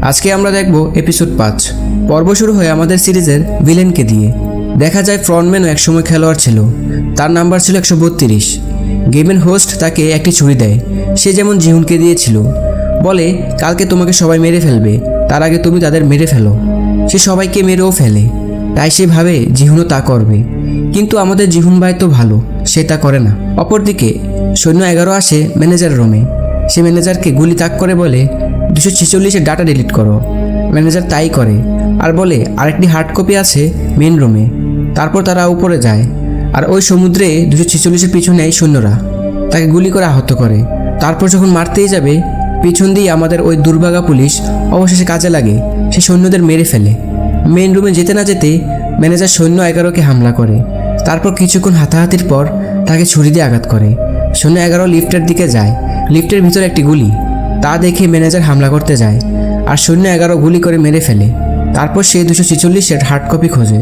আজকে আমরা দেখব এপিসোড 5। পর্ব শুরু হয় আমাদের সিরিজের ভিলেনকে দিয়ে। দেখা যায় ফ্রন্টম্যানও একসময় খেলোয়াড় ছিল, তার নাম্বার ছিল 132। গেমের হোস্ট তাকে একটি ছুরি দেয়, সে যেমন জিহুনকে দিয়েছিল। বলে কালকে তোমাকে সবাই মেরে ফেলবে, তার আগে তুমি তাদের মেরে ফেলো। সে সবাইকে মেরেও ফেলে, তাই সে ভাবে জিহুনও তা করবে। কিন্তু আমাদের জিহুন ভাই তো ভালো, সে তা করে না। অপরদিকে সৈন্য 11 আসে ম্যানেজার রুমে। সে ম্যানেজারকে গুলি তাক করে বলে 246-এর ডাটা ডিলিট করো। ম্যানেজার তাই করে আর বলে আরেকটি হার্ড কপি আছে মেন রুমে। তারপর তারা উপরে যায় আর ওই সমুদ্রে 246-এর পিছনে সৈন্যরা তাকে গুলি করে আহত করে। তারপর যখন মারতেই যাবে, পিছন দিয়ে আমাদের ওই দুর্ভাগা পুলিশ অবশেষে কাজে লাগে, সে সৈন্যদের মেরে ফেলে। মেন রুমে যেতে না যেতে ম্যানেজার সৈন্য 11কে হামলা করে। তারপর কিছুক্ষণ হাতাহাতির পর তাকে ছুরি দিয়ে আঘাত করে। সৈন্য 11 লিফটের দিকে যায়, লিফটের ভিতরে একটি গুলি, তা দেখে ম্যানেজার হামলা করতে যায় আর সৈন্য 11 গুলি করে মেরে ফেলে। তারপর সে 246-এর হার্ড কপি খোঁজে।